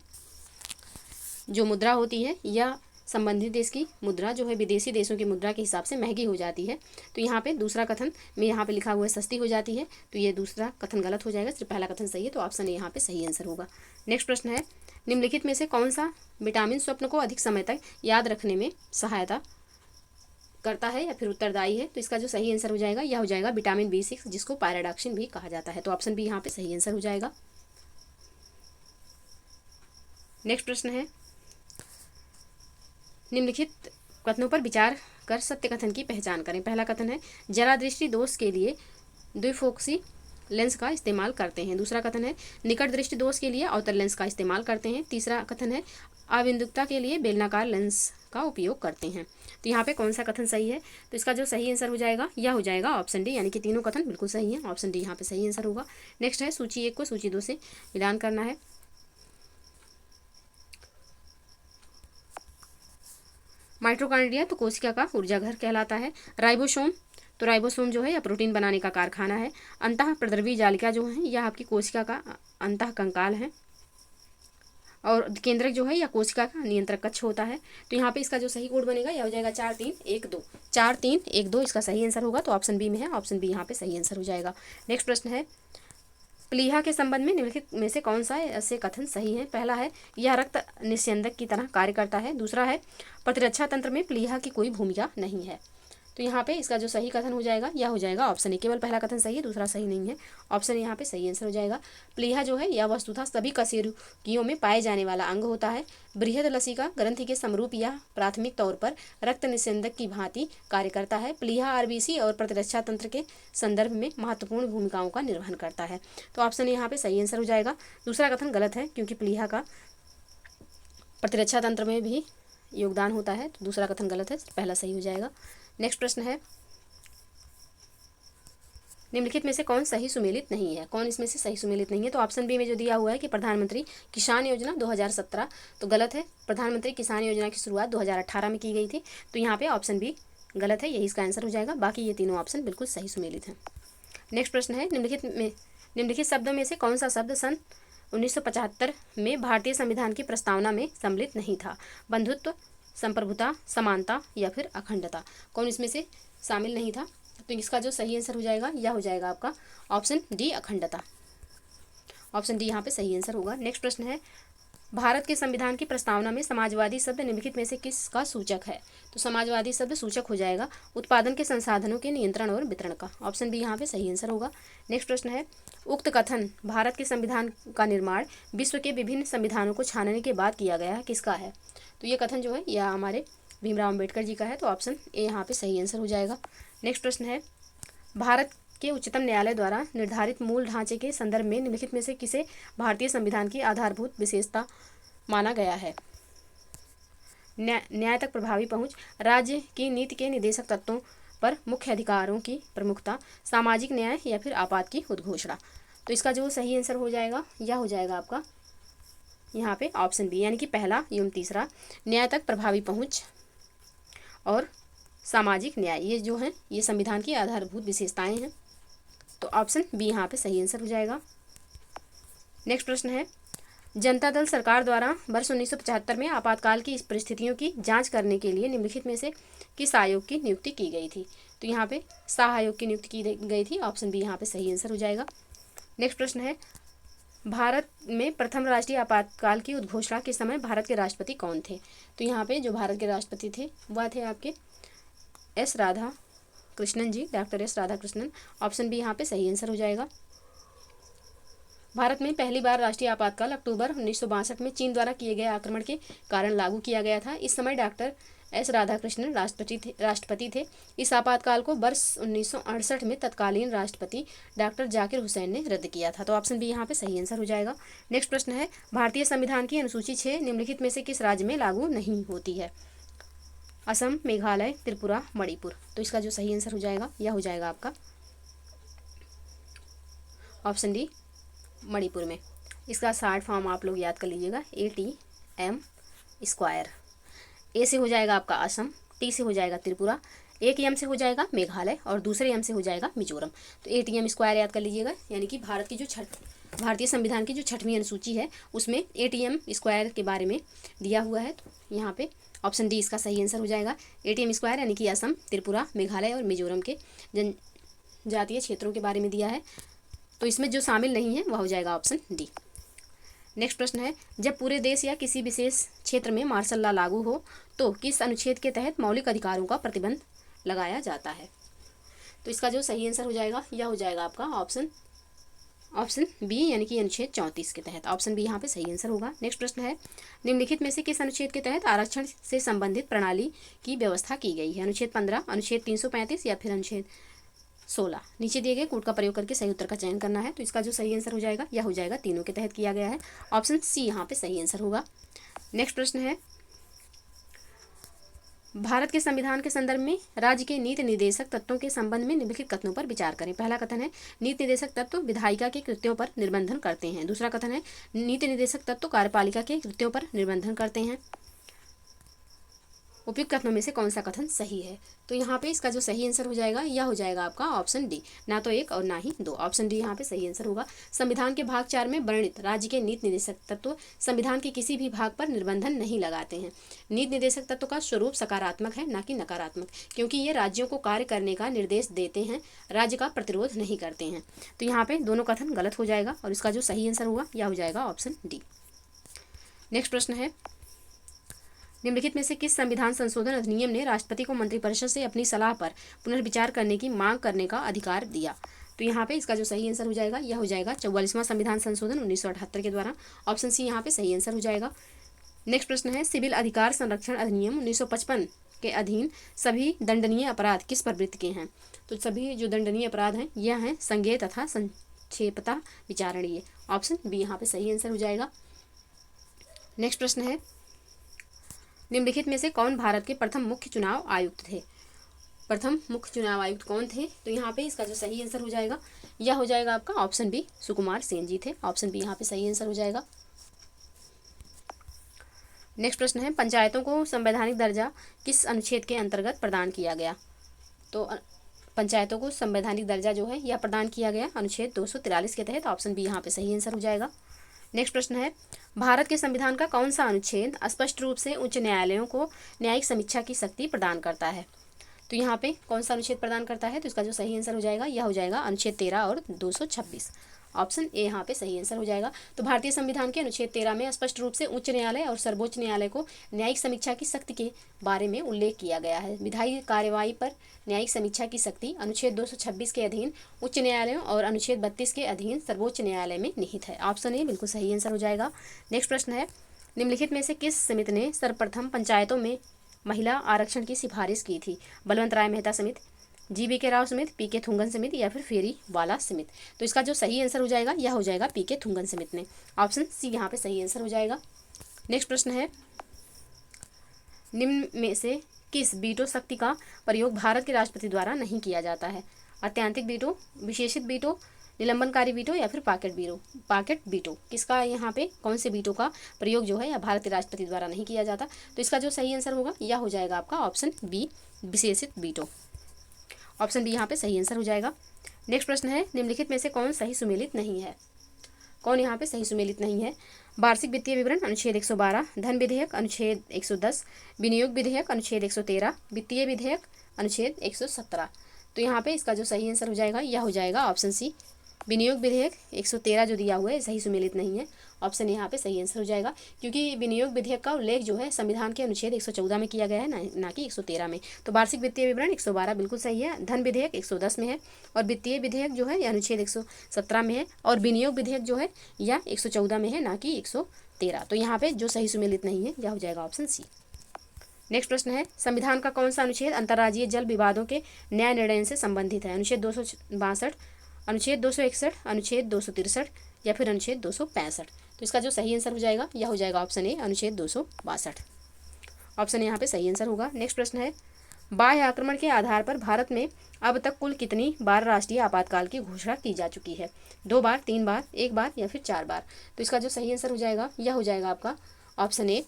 जो मुद्रा होती है या संबंधित देश की मुद्रा जो है विदेशी देशों की मुद्रा के हिसाब से महंगी हो जाती है। तो यहाँ पे दूसरा कथन में यहाँ पे लिखा हुआ है सस्ती हो जाती है, तो ये दूसरा कथन गलत हो जाएगा, सिर्फ पहला कथन सही है, तो ऑप्शन ए यहाँ पे सही आंसर होगा। नेक्स्ट प्रश्न है, निम्नलिखित में से कौन सा विटामिन स्वप्न को अधिक समय तक याद रखने में सहायता करता है या फिर उत्तरदायी है। तो इसका जो सही आंसर हो जाएगा यह हो जाएगा विटामिन B6, जिसको पायराडॉक्सिन भी कहा जाता है, तो ऑप्शन बी यहाँ पे सही आंसर हो जाएगा। नेक्स्ट प्रश्न है, निम्नलिखित कथनों पर विचार कर सत्य कथन की पहचान करें। पहला कथन है, जरा दृष्टि दोष के लिए द्विफोक्सी लेंस का इस्तेमाल करते हैं। दूसरा कथन है, निकट दृष्टि दोष के लिए अवतल लेंस का इस्तेमाल करते हैं। तीसरा कथन है, अबिंदुकता के लिए बेलनाकार लेंस का उपयोग करते हैं। तो यहाँ पे कौन सा कथन सही है। तो इसका जो सही आंसर हो जाएगा यह हो जाएगा ऑप्शन डी, यानी कि तीनों कथन बिल्कुल सही है, ऑप्शन डी यहाँ पे सही आंसर होगा। नेक्स्ट है, सूची 1 को सूची 2 से मिलान करना है। माइटोकॉन्ड्रिया तो कोशिका का ऊर्जाघर कहलाता है। राइबोसोम तो राइबोसोम जो है यह प्रोटीन बनाने का कारखाना है। अंतः प्रद्रवी जालिका जो है यह आपकी कोशिका का अंतः कंकाल है। और केंद्रक जो है यह कोशिका का नियंत्रक कक्ष होता है। तो यहाँ पे इसका जो सही कोड बनेगा यह हो जाएगा 4 3 1 2 4 3 1 2 इसका सही आंसर होगा, तो ऑप्शन बी में है, ऑप्शन बी यहाँ पे सही आंसर हो जाएगा। नेक्स्ट प्रश्न है, प्लीहा के संबंध में निम्नलिखित में से कौन सा ऐसे कथन सही है। पहला है, यह रक्त निस्यंदक की तरह कार्य करता है। दूसरा है, प्रतिरक्षा तंत्र में प्लीहा की कोई भूमिका नहीं है। तो यहाँ पे इसका जो सही कथन हो जाएगा यह हो जाएगा ऑप्शन ए। केवल पहला कथन सही है, दूसरा सही नहीं है, ऑप्शन यहाँ पे सही आंसर हो जाएगा। प्लीहा जो है यह वस्तुतः सभी कशेरुकियों में पाए जाने वाला अंग होता है। बृहद लसिका ग्रंथि के समरूप यह प्राथमिक तौर पर रक्त निस्यंदक की भांति कार्य करता है। प्लीहा RBC और प्रतिरक्षा तंत्र के संदर्भ में महत्वपूर्ण भूमिकाओं का निर्वहन करता है। तो ऑप्शन यहाँ पे सही आंसर हो जाएगा। दूसरा कथन गलत है, क्योंकि प्लीहा का प्रतिरक्षा तंत्र में भी योगदान होता है, तो दूसरा कथन गलत है, पहला सही हो जाएगा। नेक्स्ट प्रश्न है, निम्नलिखित में से कौन सही सुमेलित नहीं है? कौन इसमें से सही सुमेलित नहीं है? तो ऑप्शन बी में जो दिया हुआ है कि प्रधानमंत्री किसान योजना 2017, तो गलत है। प्रधानमंत्री किसान योजना की शुरुआत 2018 में की गई थी, तो यहाँ पे ऑप्शन बी गलत है, यही इसका आंसर हो जाएगा। बाकी ये तीनों ऑप्शन बिल्कुल सही सुमेलित हैं। नेक्स्ट प्रश्न है, निम्नलिखित शब्दों में से कौन सा शब्द सन 1975 में भारतीय संविधान की प्रस्तावना में सम्मिलित नहीं था? बंधुत्व, संप्रभुता, समानता या फिर अखंडता। कौन इसमें से शामिल नहीं था? तो इसका जो सही आंसर हो जाएगा यह हो जाएगा आपका ऑप्शन डी, अखंडता। ऑप्शन डी यहाँ पे सही आंसर होगा। नेक्स्ट प्रश्न है, भारत के संविधान की प्रस्तावना में समाजवादी शब्द निम्नलिखित में से किसका सूचक है? तो समाजवादी शब्द सूचक हो जाएगा उत्पादन के संसाधनों के नियंत्रण और वितरण का। ऑप्शन बी यहाँ पे सही आंसर होगा। नेक्स्ट प्रश्न है, उक्त कथन भारत के संविधान का निर्माण विश्व के विभिन्न संविधानों को छानने के बाद किया गया है, किसका है? तो ये कथन जो है यह हमारे भीमराव अम्बेडकर जी का है, तो ऑप्शन ए यहाँ पे सही आंसर हो जाएगा। नेक्स्ट प्रश्न है, भारत के उच्चतम न्यायालय द्वारा निर्धारित मूल ढांचे के संदर्भ में निम्नलिखित में से किसे भारतीय संविधान की आधारभूत विशेषता माना गया है? न्याय तक प्रभावी पहुंच, राज्य की नीति के निदेशक तत्वों पर मुख्य अधिकारों की प्रमुखता, सामाजिक न्याय या फिर आपात की उद्घोषणा। तो इसका जो सही आंसर हो जाएगा यह हो जाएगा आपका यहाँ पे ऑप्शन बी, यानी कि पहला एवं तीसरा, न्याय तक प्रभावी पहुंच और सामाजिक न्याय, ये जो है ये संविधान की आधारभूत विशेषताएं हैं। तो ऑप्शन बी यहाँ पे सही आंसर हो जाएगा। नेक्स्ट प्रश्न है, जनता दल सरकार द्वारा वर्ष 1975 में आपातकाल की परिस्थितियों की जांच करने के लिए निम्नलिखित में से किस आयोग की नियुक्ति की गई थी? तो यहाँ पे शाह आयोग की नियुक्ति की गई थी। ऑप्शन बी यहाँ पे सही आंसर हो जाएगा। नेक्स्ट प्रश्न है, भारत में प्रथम राष्ट्रीय आपातकाल की उद्घोषणा के समय भारत के राष्ट्रपति कौन थे? तो यहाँ पे जो भारत के राष्ट्रपति थे वह थे आपके S Radha Krishnan ji, doctor S Radha Krishnan. Option B यहाँ पे सही आंसर हो जाएगा। भारत में पहली बार राष्ट्रीय आपातकाल अक्टूबर 1962 में चीन द्वारा किए गए आक्रमण के कारण लागू किया गया था। इस समय डॉक्टर एस राधाकृष्णन राष्ट्रपति थे। इस आपातकाल को वर्ष 1968 में तत्कालीन राष्ट्रपति डॉक्टर जाकिर हुसैन ने रद्द किया था। तो ऑप्शन बी यहाँ पे सही आंसर हो जाएगा। नेक्स्ट प्रश्न है, भारतीय संविधान की अनुसूची 6 निम्नलिखित में से किस राज्य में लागू नहीं होती है? असम, मेघालय, त्रिपुरा, मणिपुर। तो इसका जो सही आंसर हो जाएगा यह हो जाएगा आपका ऑप्शन डी, मणिपुर में। इसका शॉर्ट फॉर्म आप लोग याद कर लीजिएगा, ATM स्क्वायर। ए से हो जाएगा आपका असम, टी से हो जाएगा त्रिपुरा, एक एम से हो जाएगा मेघालय और दूसरे एम से हो जाएगा मिजोरम। तो ATM स्क्वायर याद कर लीजिएगा, यानी कि भारतीय संविधान की जो 6वीं अनुसूची है उसमें ATM स्क्वायर के बारे में दिया हुआ है। तो यहाँ पे ऑप्शन डी इसका सही आंसर हो जाएगा। ATM स्क्वायर यानी कि असम, त्रिपुरा, मेघालय और मिजोरम के जनजातीय क्षेत्रों के बारे में दिया है। तो इसमें जो शामिल नहीं है वह हो जाएगा ऑप्शन डी। नेक्स्ट प्रश्न है, जब पूरे देश या किसी विशेष क्षेत्र में मार्शल लॉ लागू हो तो किस अनुच्छेद के तहत मौलिक अधिकारों का प्रतिबंध लगाया जाता है? तो इसका जो सही आंसर हो जाएगा यह हो जाएगा आपका ऑप्शन बी, यानी कि अनुच्छेद 34 के तहत। ऑप्शन बी यहाँ पे सही आंसर होगा। नेक्स्ट प्रश्न है, निम्नलिखित में से किस अनुच्छेद के तहत आरक्षण से संबंधित प्रणाली की व्यवस्था की गई है? अनुच्छेद 15, अनुच्छेद 335 या फिर अनुच्छेद 16। नीचे दिए गए कोड का प्रयोग करके सही उत्तर का चयन करना है। तो इसका जो सही आंसर हो जाएगा यह हो जाएगा तीनों के तहत किया गया है। ऑप्शन सी यहाँ पे सही आंसर होगा। नेक्स्ट प्रश्न है, भारत के संविधान के संदर्भ में राज्य के नीति निर्देशक तत्वों के संबंध में निम्नलिखित कथनों पर विचार करें। पहला कथन है, नीति निर्देशक तत्व विधायिका के कृत्यों पर निर्बंधन करते हैं। दूसरा कथन है, नीति निर्देशक तत्व कार्यपालिका के कृत्यों पर निर्बंधन करते हैं। उपयुक्त कथनों में से कौन सा कथन सही है? तो यहाँ पे इसका जो सही आंसर हो जाएगा यह हो जाएगा आपका ऑप्शन डी, ना तो 1 और ना ही 2। ऑप्शन डी यहाँ पे सही आंसर होगा। संविधान के भाग 4 में वर्णित राज्य के नीति निर्देशक तत्व संविधान के किसी भी भाग पर निर्बंधन नहीं लगाते हैं। नीति निर्देशक तत्व का स्वरूप सकारात्मक है, ना कि नकारात्मक, क्योंकि ये राज्यों को कार्य करने का निर्देश देते हैं, राज्य का प्रतिरोध नहीं करते हैं। तो यहाँ पे दोनों कथन गलत हो जाएगा और इसका जो सही आंसर होगा यह हो जाएगा ऑप्शन डी। नेक्स्ट प्रश्न है, निम्नलिखित में से किस संविधान संशोधन अधिनियम ने राष्ट्रपति को मंत्रिपरिषद से अपनी सलाह पर पुनर्विचार करने की मांग करने का अधिकार दिया? तो यहाँ पे इसका जो सही आंसर हो जाएगा यह हो जाएगा 44वां संविधान संशोधन 1978 के द्वारा। ऑप्शन सी यहाँ पे सही आंसर हो जाएगा। नेक्स्ट प्रश्न है, सिविल अधिकार संरक्षण अधिनियम 1955 के अधीन सभी दंडनीय अपराध किस प्रवृत्ति के हैं? तो सभी जो दंडनीय अपराध हैं यह हैं संज्ञेय तथा संक्षेपता विचारणीय। ऑप्शन बी यहाँ पे सही आंसर हो जाएगा। नेक्स्ट प्रश्न है, निम्नलिखित में से कौन भारत के प्रथम मुख्य चुनाव आयुक्त थे? प्रथम मुख्य चुनाव आयुक्त कौन थे? तो यहाँ पे इसका जो सही आंसर हो जाएगा यह हो जाएगा आपका ऑप्शन बी, सुकुमार सेन जी थे। ऑप्शन बी यहाँ पे सही आंसर हो जाएगा। नेक्स्ट प्रश्न है, पंचायतों को संवैधानिक दर्जा किस अनुच्छेद के अंतर्गत प्रदान किया गया? तो पंचायतों को संवैधानिक दर्जा जो है यह प्रदान किया गया अनुच्छेद 243 के तहत। ऑप्शन बी यहाँ पे सही आंसर हो जाएगा। नेक्स्ट प्रश्न है, भारत के संविधान का कौन सा अनुच्छेद स्पष्ट रूप से उच्च न्यायालयों को न्यायिक समीक्षा की शक्ति प्रदान करता है? तो यहाँ पे कौन सा अनुच्छेद प्रदान करता है? तो इसका जो सही आंसर हो जाएगा यह हो जाएगा अनुच्छेद 13 और 226। ऑप्शन ए यहाँ पे सही आंसर हो जाएगा। तो भारतीय संविधान के अनुच्छेद 13 में स्पष्ट रूप से उच्च न्यायालय और सर्वोच्च न्यायालय को न्यायिक समीक्षा की शक्ति के बारे में उल्लेख किया गया है। विधायी कार्यवाही पर न्यायिक समीक्षा की शक्ति अनुच्छेद 226 के अधीन उच्च न्यायालयों और अनुच्छेद 32 के अधीन सर्वोच्च न्यायालय में निहित है। ऑप्शन ए बिल्कुल सही आंसर हो जाएगा। नेक्स्ट प्रश्न है, निम्नलिखित में से किस समिति ने सर्वप्रथम पंचायतों में महिला आरक्षण की सिफारिश की थी? बलवंत राय मेहता समिति, जी.बी. के राव समिति, पी.के. थुंगन समिति या फिर फेरी वाला समिति? तो इसका जो सही आंसर हो जाएगा यह हो जाएगा पी.के. थुंगन समिति ने। ऑप्शन सी यहाँ पे सही आंसर हो जाएगा। नेक्स्ट प्रश्न है, निम्न में से किस वीटो शक्ति का प्रयोग भारत के राष्ट्रपति द्वारा नहीं किया जाता है? अत्यंतिक वीटो, विशेषित वीटो, निलंबनकारी वीटो या फिर पॉकेट वीटो? किसका यहाँ पे कौन से वीटो का प्रयोग जो है या भारत के राष्ट्रपति द्वारा नहीं किया जाता? तो इसका जो सही आंसर होगा यह हो जाएगा आपका ऑप्शन बी, विशेषित वीटो। ऑप्शन बी यहाँ पे सही आंसर हो जाएगा। नेक्स्ट प्रश्न है, निम्नलिखित में से कौन सही सुमेलित नहीं है? कौन यहाँ पे सही सुमेलित नहीं है? वार्षिक वित्तीय विवरण अनुच्छेद 112, धन विधेयक अनुच्छेद 110, विनियोग विधेयक अनुच्छेद 113, वित्तीय विधेयक अनुच्छेद 117। तो यहाँ पे इसका जो सही आंसर हो जाएगा यह हो जाएगा ऑप्शन सी, विनियोग विधेयक 113 जो दिया हुआ है सही सुमेलित नहीं है। ऑप्शन यहाँ पे सही आंसर हो जाएगा, क्योंकि विनियोग विधेयक का उल्लेख जो है संविधान के अनुच्छेद 114 में किया गया है, ना कि 113 में। तो वार्षिक वित्तीय विवरण 112 बिल्कुल सही है, धन विधेयक 110 में है और वित्तीय विधेयक जो है यह अनुच्छेद 117 में है और विनियोग विधेयक जो है यह 114 में है, ना कि 113। तो यहाँ पे जो सही सुमेलित नहीं है यह हो जाएगा ऑप्शन सी। नेक्स्ट प्रश्न है, संविधान का कौन सा अनुच्छेद अंतर्राज्यीय जल विवादों के न्याय निर्णय से संबंधित है? अनुच्छेद 262, अनुच्छेद 261, अनुच्छेद 263 या फिर अनुच्छेद 265? तो इसका जो सही आंसर हो जाएगा यह हो जाएगा ऑप्शन ए, अनुच्छेद 262। ऑप्शन यहाँ पे सही आंसर होगा। नेक्स्ट प्रश्न है, बाह्य आक्रमण के आधार पर भारत में अब तक कुल कितनी बार राष्ट्रीय आपातकाल की घोषणा की जा चुकी है? 2 बार, 3 बार, 1 बार या फिर 4 बार? तो इसका जो सही आंसर हो जाएगा यह हो जाएगा आपका ऑप्शन ए,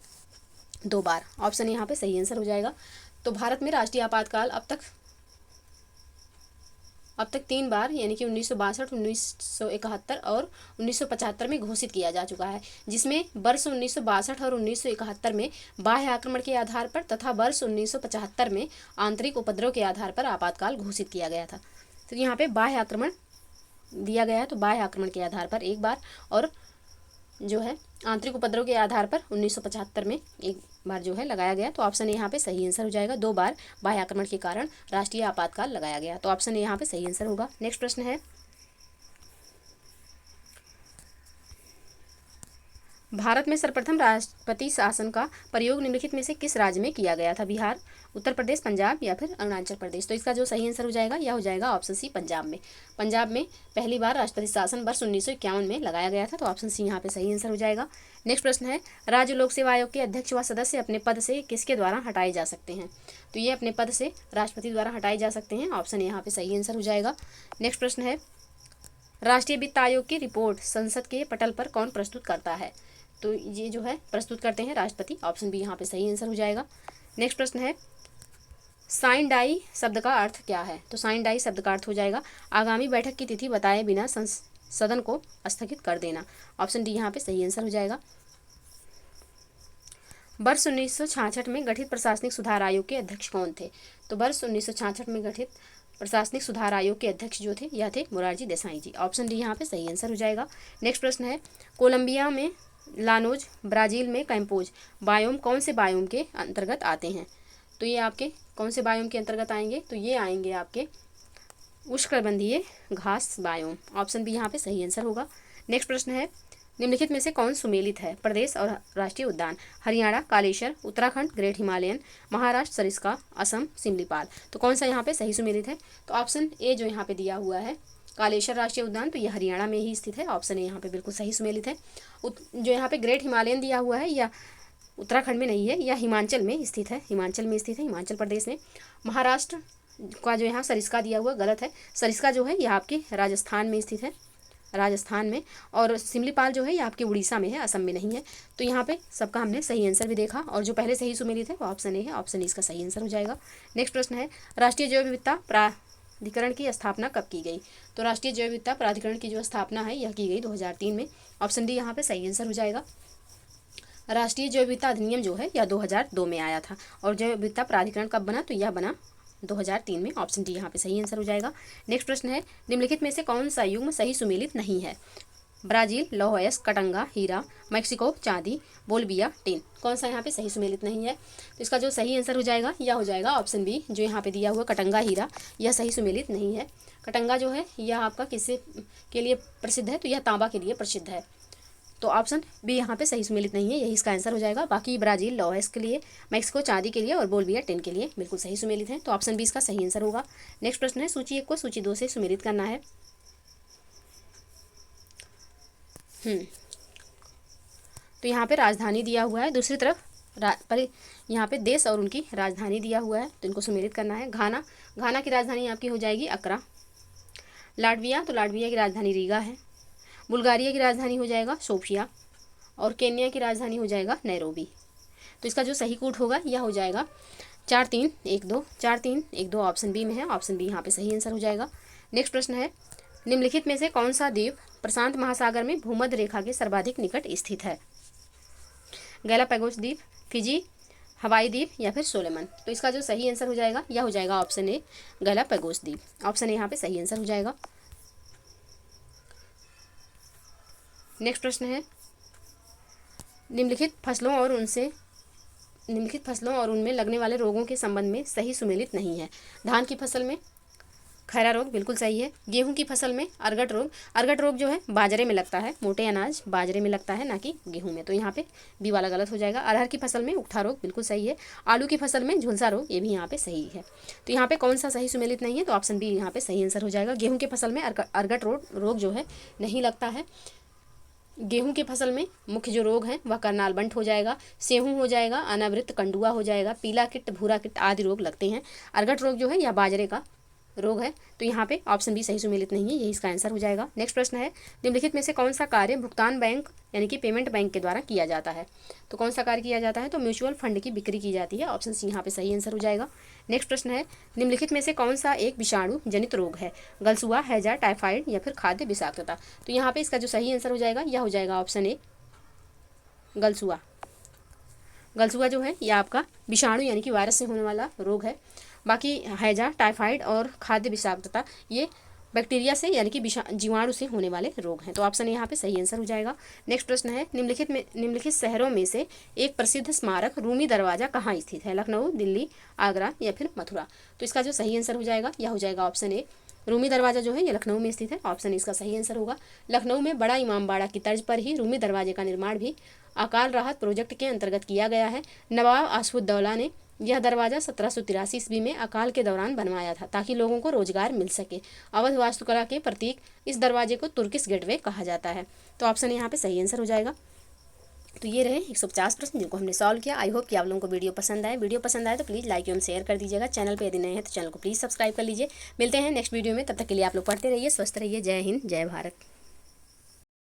2 बार। ऑप्शन यहाँ पे सही आंसर हो जाएगा। तो भारत में राष्ट्रीय आपातकाल अब तक 3 बार यानी कि 1962, 1971 और 1975 में घोषित किया जा चुका है, जिसमें वर्ष 1962 और 1971 में बाह्य आक्रमण के आधार पर तथा वर्ष 1975 में आंतरिक उपद्रव के आधार पर आपातकाल घोषित किया गया था। तो यहाँ पे बाह्य आक्रमण दिया गया है, तो बाह्य आक्रमण के आधार पर 1 बार और जो है आंतरिक उपद्रव के आधार पर 1975 में 1 बार जो है लगाया गया। तो ऑप्शन यहाँ पे सही आंसर हो जाएगा, 2 बार बाह्य आक्रमण के कारण राष्ट्रीय आपातकाल लगाया गया। तो ऑप्शन यहाँ पे सही आंसर होगा। नेक्स्ट प्रश्न है, भारत में सर्वप्रथम राष्ट्रपति शासन का प्रयोग निम्नलिखित में से किस राज्य में किया गया था? बिहार, उत्तर प्रदेश, पंजाब या फिर अरुणाचल प्रदेश? तो इसका जो सही आंसर हो जाएगा यह हो जाएगा ऑप्शन सी, पंजाब में। पंजाब में पहली बार राष्ट्रपति शासन वर्ष 1951 में लगाया गया था। तो ऑप्शन सी यहाँ पे सही आंसर हो जाएगा। नेक्स्ट प्रश्न है, राज्य लोक सेवा आयोग के अध्यक्ष व सदस्य अपने पद से किसके द्वारा हटाए जा सकते हैं? तो ये अपने पद से राष्ट्रपति द्वारा हटाए जा सकते हैं। ऑप्शन यहाँ पे सही आंसर हो जाएगा। नेक्स्ट प्रश्न है, राष्ट्रीय वित्त आयोग की रिपोर्ट संसद के पटल पर कौन प्रस्तुत करता है? तो ये जो है प्रस्तुत करते हैं राष्ट्रपति। ऑप्शन बी यहाँ पे सही आंसर हो जाएगा। नेक्स्ट प्रश्न है, साइन डाई शब्द का अर्थ क्या है? तो साइन डाई शब्द का अर्थ हो जाएगा आगामी बैठक की तिथि बताए बिना सदन को स्थगित कर देना। ऑप्शन डी यहाँ पे सही आंसर हो जाएगा। वर्ष 1966 में गठित प्रशासनिक सुधार आयोग के अध्यक्ष कौन थे? तो वर्ष 1966 में गठित प्रशासनिक सुधार आयोग के अध्यक्ष जो थे यह थे मोरारजी देसाई जी। ऑप्शन डी यहाँ पे सही आंसर हो जाएगा। नेक्स्ट प्रश्न है, कोलंबिया में लानोज, ब्राज़ील में कैम्पोज बायोम कौन से बायोम के अंतर्गत आते हैं? तो ये आपके कौन से बायोम के अंतर्गत आएंगे? तो ये आएंगे आपके उष्णकटिबंधीय घास बायोम। ऑप्शन बी यहाँ पे सही आंसर होगा। नेक्स्ट प्रश्न है, निम्नलिखित में से कौन सुमेलित है? प्रदेश और राष्ट्रीय उद्यान, हरियाणा कालेश्वर, उत्तराखंड ग्रेट हिमालयन, महाराष्ट्र सरिस्का, असम सिमलीपाल। तो कौन सा यहाँ पे सही सुमेलित है? तो ऑप्शन ए जो यहाँ पे दिया हुआ है कालेश्वर राष्ट्रीय उद्यान, तो यह हरियाणा में ही स्थित है। ऑप्शन ए यहाँ पे बिल्कुल सही सुमेलित है। जो यहाँ पे ग्रेट हिमालयन दिया हुआ है या उत्तराखंड में नहीं है, यह हिमाचल में स्थित है, हिमाचल में स्थित है, हिमाचल प्रदेश में। महाराष्ट्र का जो यहाँ सरिस्का दिया हुआ गलत है, सरिस्का जो है यह आपके राजस्थान में स्थित है, राजस्थान में। और सिमलीपाल जो है ये आपके उड़ीसा में है, असम में नहीं है। तो यहाँ पे सबका हमने सही आंसर भी देखा, और जो पहले सही सुमेलित है वो ऑप्शन ए है, ऑप्शन ए इसका सही आंसर हो जाएगा। नेक्स्ट प्रश्न है, राष्ट्रीय जैव विविधता प्राधिकरण की स्थापना कब की गई? तो राष्ट्रीय जैव विविधता प्राधिकरण की जो स्थापना है यह की गई 2003 में, ऑप्शन डी यहाँ पे सही आंसर हो जाएगा। राष्ट्रीय जैव विविधता अधिनियम जो है यह 2002 में आया था, और जैव विविधता प्राधिकरण कब बना? तो यह बना 2003 में, ऑप्शन डी यहाँ पे सही आंसर हो जाएगा। नेक्स्ट प्रश्न है, निम्नलिखित में से कौन सा युग्म सही सुमेलित नहीं है? ब्राजील, लौह कटंगा, हीरा, मैक्सिको, चांदी, बोलबिया, टिन। कौन सा यहाँ पे सही सुमेलित नहीं है? तो इसका जो सही आंसर हो जाएगा यह हो जाएगा ऑप्शन बी, जो यहाँ पे दिया हुआ कटंगा हीरा, यह सही सुमेलित नहीं है। कटंगा जो है यह आपका किससे के लिए प्रसिद्ध है? तो यह तांबा के लिए प्रसिद्ध है, तो ऑप्शन बी यहाँ पे सही सुमेलित नहीं है, यही इसका आंसर हो जाएगा। बाकी ब्राजील लौह के लिए, मैक्सिको चांदी के लिए, और बोलबिया टिन के लिए बिल्कुल सही सुमेलित है, तो ऑप्शन बी इसका सही आंसर होगा। नेक्स्ट प्रश्न है, सूची 1 को सूची 2 से सुमेलित करना है। तो यहाँ पे राजधानी दिया हुआ है, दूसरी तरफ पर यहाँ पे देश और उनकी राजधानी दिया हुआ है, तो इनको सुमेलित करना है। घाना की राजधानी आपकी हो जाएगी अक्रा। लाटविया, तो लाटविया की राजधानी रीगा है। बुल्गारिया की राजधानी हो जाएगा सोफिया, और केन्या की राजधानी हो जाएगा नैरोबी। तो इसका जो सही कूट होगा यह हो जाएगा 4-3-1-2, 4-3-1-2 ऑप्शन बी में है, ऑप्शन बी यहाँ पे सही आंसर हो जाएगा। नेक्स्ट प्रश्न है, निम्नलिखित में से कौन सा द्वीप प्रशांत महासागर में भूमध्य रेखा के सर्वाधिक निकट स्थित है? गैलापागोस द्वीप, फिजी, हवाई द्वीप, या फिर सोलेमन। तो इसका जो सही आंसर हो जाएगा यह हो जाएगा ऑप्शन ए, गैलापागोस द्वीप, ऑप्शन ए यहाँ पे सही आंसर हो जाएगा। नेक्स्ट प्रश्न है, निम्नलिखित फसलों और उनमें लगने वाले रोगों के संबंध में सही सुमेलित नहीं है। धान की फसल में खैरा रोग बिल्कुल सही है। गेहूं की फसल में अर्गट रोग जो है बाजरे में लगता है, मोटे अनाज बाजरे में लगता है, ना कि गेहूं में, तो यहाँ पे बी वाला गलत हो जाएगा। अरहर की फसल में उकठा रोग बिल्कुल सही है। आलू की फसल में झुलसा रोग, ये भी यहाँ पे सही है। तो यहाँ पे कौन सा सही सुमेलित नहीं है? तो ऑप्शन बी यहाँ पे सही आंसर हो जाएगा। गेहूँ की फसल में अर्गट रोग जो है नहीं लगता है। गेहूं की फसल में मुख्य जो रोग हैं वह करनाल बंट हो जाएगा, सेहूं हो जाएगा, अनावृत कंडुआ हो जाएगा, पीला कीट, भूरा कीट आदि रोग लगते हैं। अर्गट रोग जो है यह बाजरे का रोग है, तो यहाँ पे ऑप्शन बी सही सुमेलित नहीं है, यही इसका आंसर हो जाएगा। नेक्स्ट प्रश्न है, निम्नलिखित में से कौन सा कार्य भुगतान बैंक यानी कि पेमेंट बैंक के द्वारा किया जाता है? तो कौन सा कार्य किया जाता है? तो म्यूचुअल फंड की बिक्री की जाती है, ऑप्शन सी यहाँ पे सही आंसर हो जाएगा। नेक्स्ट प्रश्न है, निम्नलिखित में से कौन सा एक विषाणु जनित रोग है? गलसुआ, हैजा, टाइफाइड, या फिर खाद्य विषाक्तता। तो यहाँ पे इसका जो सही आंसर हो जाएगा यह हो जाएगा ऑप्शन ए, गलसुआ। गलसुआ जो है यह आपका विषाणु यानी कि वायरस से होने वाला रोग है। बाकी हैजा, टाइफाइड और खाद्य विषाक्तता ये बैक्टीरिया से यानी कि जीवाणु से होने वाले रोग हैं, तो ऑप्शन यहाँ पे सही आंसर हो जाएगा। नेक्स्ट प्रश्न है, निम्नलिखित शहरों में से एक प्रसिद्ध स्मारक रूमी दरवाजा कहाँ स्थित है? लखनऊ, दिल्ली, आगरा, या फिर मथुरा। तो इसका जो सही आंसर हो जाएगा यह हो जाएगा ऑप्शन ए, रूमी दरवाजा जो है ये लखनऊ में स्थित है, ऑप्शन इसका सही आंसर होगा। लखनऊ में बड़ा इमामबाड़ा की तर्ज पर ही रूमी दरवाजे का निर्माण भी अकाल राहत प्रोजेक्ट के अंतर्गत किया गया है। नवाब आसफुद्दौला ने यह दरवाज़ा 1783 ईस्वी में अकाल के दौरान बनवाया था ताकि लोगों को रोजगार मिल सके। अवध वास्तुकला के प्रतीक इस दरवाजे को तुर्किश गेटवे कहा जाता है, तो ऑप्शन यहाँ पे सही आंसर हो जाएगा। तो ये रहे 150 प्रश्न जिनको हमने सॉल्व किया। आई होप कि आप लोगों को वीडियो पसंद आए। वीडियो पसंद आए तो प्लीज़ लाइक एवं शेयर कर दीजिएगा। चैनल पे यदि नए हैं तो चैनल को प्लीज़ सब्सक्राइब कर लीजिए। मिलते हैं नेक्स्ट वीडियो में, तब तक के लिए आप लोग पढ़ते रहिए, स्वस्थ रहिए। जय हिंद, जय भारत।